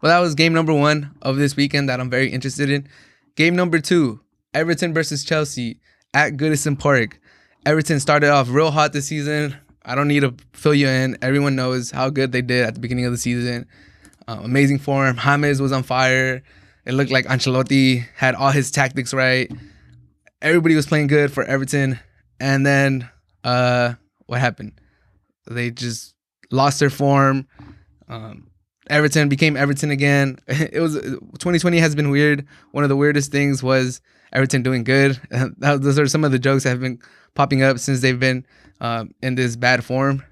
Well, that was game number 1 of this weekend that I'm very interested in. Game number 2, Everton versus Chelsea at Goodison Park. Everton started off real hot this season. I don't need to fill you in. Everyone knows how good they did at the beginning of the season. Amazing form. James was on fire. It looked like Ancelotti had all his tactics right. Everybody was playing good for Everton. And then what happened? They just lost their form. Everton became Everton again. It was 2020 has been weird. One of the weirdest things was Everton doing good. Those are some of the jokes that have been popping up since they've been in this bad form.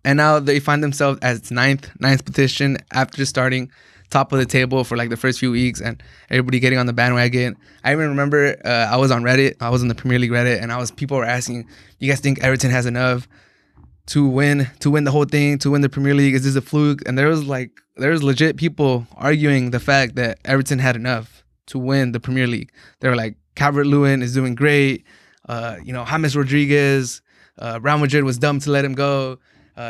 And now they find themselves as ninth position after starting top of the table for like the first few weeks, and everybody getting on the bandwagon. I even remember I was on Reddit. I was on the Premier League Reddit, and people were asking, "You guys think Everton has enough to win the whole thing, to win the Premier League? Is this a fluke?" And there was legit people arguing the fact that Everton had enough to win the Premier League. They were like, Calvert-Lewin is doing great. James Rodriguez, Real Madrid was dumb to let him go.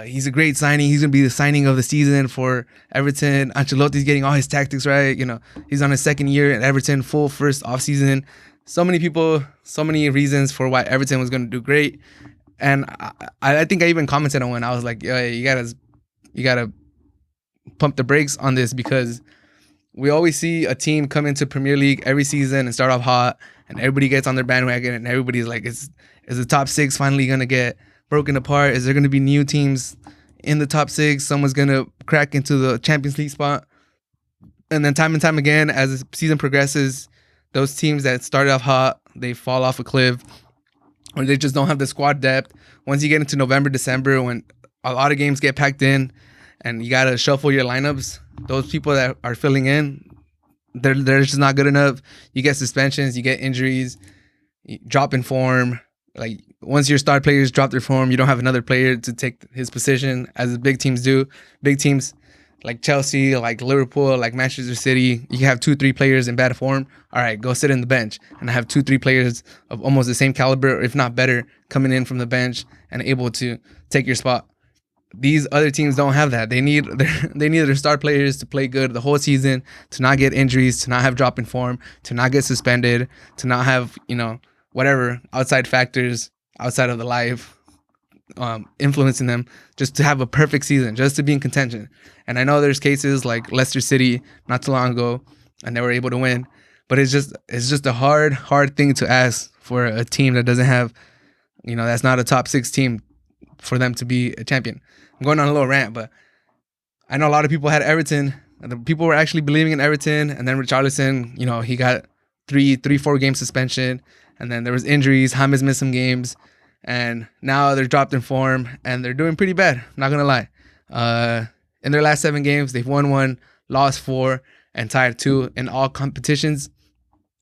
He's a great signing. He's going to be the signing of the season for Everton. Ancelotti's getting all his tactics right. He's on his second year at Everton, full first offseason. So many people, so many reasons for why Everton was going to do great. And I think I even commented on one. I was like, "Yo, you gotta pump the brakes on this," because we always see a team come into Premier League every season and start off hot, and everybody gets on their bandwagon, and everybody's like, "Is the top 6 finally going to get broken apart? Is there going to be new teams in the top 6? Someone's going to crack into the Champions League spot?" And then time and time again, as the season progresses, those teams that started off hot, they fall off a cliff, or they just don't have the squad depth. Once you get into November, December, when a lot of games get packed in and you got to shuffle your lineups, those people that are filling in, they're just not good enough. You get suspensions, you get injuries, you drop in form. Like, once your star players drop their form, you don't have another player to take his position, as the big teams do. Big teams like Chelsea, like Liverpool, like Manchester City, you have 2-3 players in bad form. All right, go sit in the bench. And I have 2-3 players of almost the same caliber, if not better, coming in from the bench and able to take your spot. These other teams don't have that. They need their star players to play good the whole season, to not get injuries, to not have drop in form, to not get suspended, to not have, whatever outside factors outside of the live influencing them, just to have a perfect season, just to be in contention. And I know there's cases like Leicester City not too long ago, and they were able to win, but it's just a hard thing to ask for a team that doesn't have, that's not a top 6 team, for them to be a champion. I'm going on a little rant, but I know a lot of people had Everton, and the people were actually believing in Everton, and then Richarlison, he got 4 game suspension, and then there was injuries. James missed some games, and now they're dropped in form, and they're doing pretty bad. I'm not gonna lie. In their last 7 games, they've won 1, lost 4, and tied 2 in all competitions.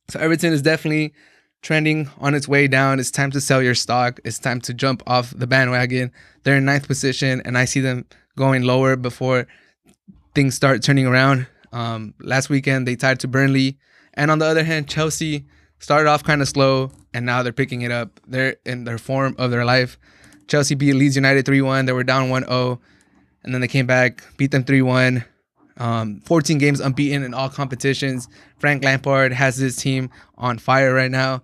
So Everton is definitely trending on its way down. It's time to sell your stock. It's time to jump off the bandwagon. They're in 9th position, and I see them going lower before things start turning around. Last weekend, they tied to Burnley. And on the other hand, Chelsea started off kind of slow, and now they're picking it up. They're in their form of their life. Chelsea beat Leeds United 3-1. They were down 1-0, and then they came back, beat them 3-1. 14 games unbeaten in all competitions. Frank Lampard has his team on fire right now.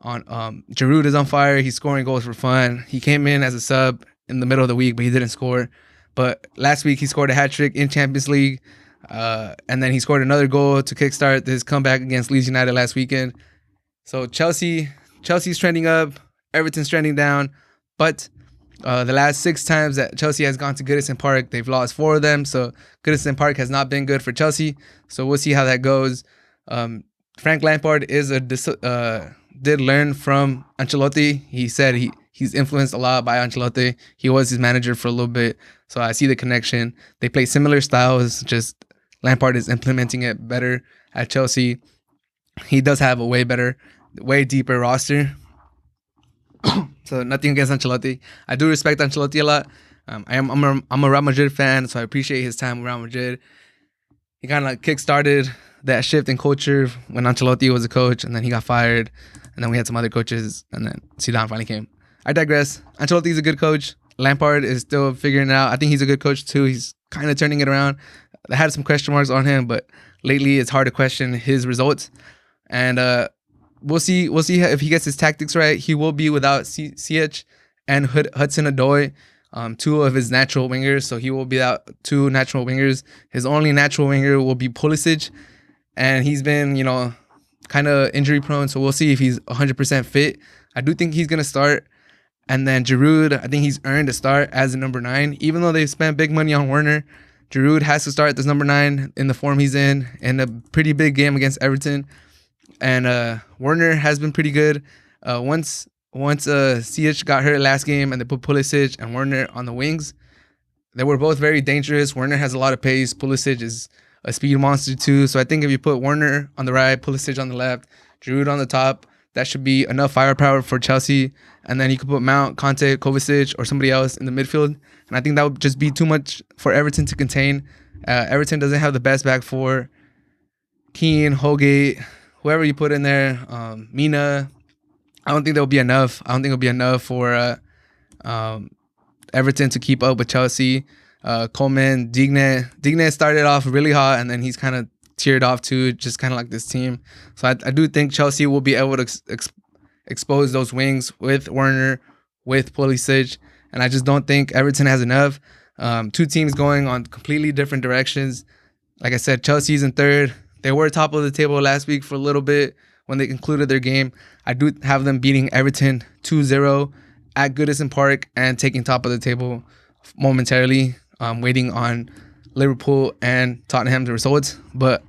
Giroud is on fire. He's scoring goals for fun. He came in as a sub in the middle of the week, but he didn't score. But last week he scored a hat trick in Champions League, and then he scored another goal to kickstart his comeback against Leeds United last weekend. So Chelsea's trending up, Everton's trending down, but the last 6 times that Chelsea has gone to Goodison Park, they've lost 4 of them. So Goodison Park has not been good for Chelsea. So we'll see how that goes. Frank Lampard did learn from Ancelotti. He said he's influenced a lot by Ancelotti. He was his manager for a little bit. So I see the connection. They play similar styles, just Lampard is implementing it better at Chelsea. He does have a way deeper roster. So nothing against Ancelotti. I do respect Ancelotti a lot. I'm a Real Madrid fan, so I appreciate his time with Real Madrid. He kind of kick-started that shift in culture when Ancelotti was a coach, and then he got fired, and then we had some other coaches, and then Zidane finally came. I digress. Ancelotti's a good coach. Lampard is still figuring it out. I think he's a good coach too. He's kind of turning it around. had some question marks on him, but lately it's hard to question his results. And we'll see if he gets his tactics right. He will be without CH and Hudson-Odoi, two of his natural wingers. So he will be out two natural wingers. His only natural winger will be Pulisic, and he's been, kind of injury prone. So we'll see if he's 100% fit. I do think he's gonna start. And then Giroud, I think he's earned a start as a number 9. Even though they've spent big money on Werner, Giroud has to start as number 9 in the form he's in a pretty big game against Everton. And Werner has been pretty good. Once CH got hurt last game and they put Pulisic and Werner on the wings, they were both very dangerous. Werner has a lot of pace. Pulisic is a speed monster too. So I think if you put Werner on the right, Pulisic on the left, Giroud on the top, that should be enough firepower for Chelsea. And then you could put Mount, Conte, Kovacic, or somebody else in the midfield. And I think that would just be too much for Everton to contain. Everton doesn't have the best back four. Keane, Holgate, whoever you put in there, Mina, I don't think there'll be enough. I don't think it'll be enough for Everton to keep up with Chelsea. Coleman, Digne started off really hot, and then he's kind of tiered off too, just kind of like this team. So I do think Chelsea will be able to expose those wings with Werner, with Pulisic, and I just don't think Everton has enough. Two teams going on completely different directions. Like I said, Chelsea's in third. They were top of the table last week for a little bit when they concluded their game. I do have them beating Everton 2-0 at Goodison Park and taking top of the table momentarily, waiting on Liverpool and Tottenham's results. But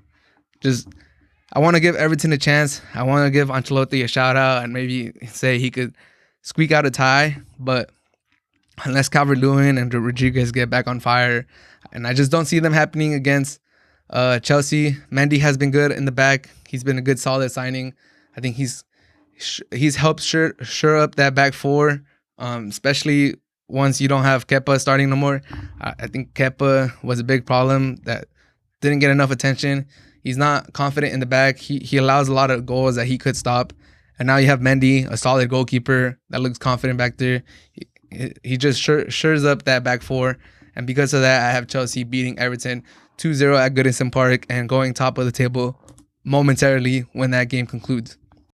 I want to give Everton a chance. I want to give Ancelotti a shout out and maybe say he could squeak out a tie. But unless Calvert-Lewin and Rodriguez get back on fire, and I just don't see them happening against Chelsea. Mendy has been good in the back. He's been a good solid signing. I think he's helped sure up that back four, especially once you don't have Kepa starting no more. I think Kepa was a big problem that didn't get enough attention. He's not confident in the back. He allows a lot of goals that he could stop. And now you have Mendy, a solid goalkeeper that looks confident back there. He just shores up that back four. And because of that, I have Chelsea beating Everton 2-0 at Goodison Park and going top of the table momentarily when that game concludes.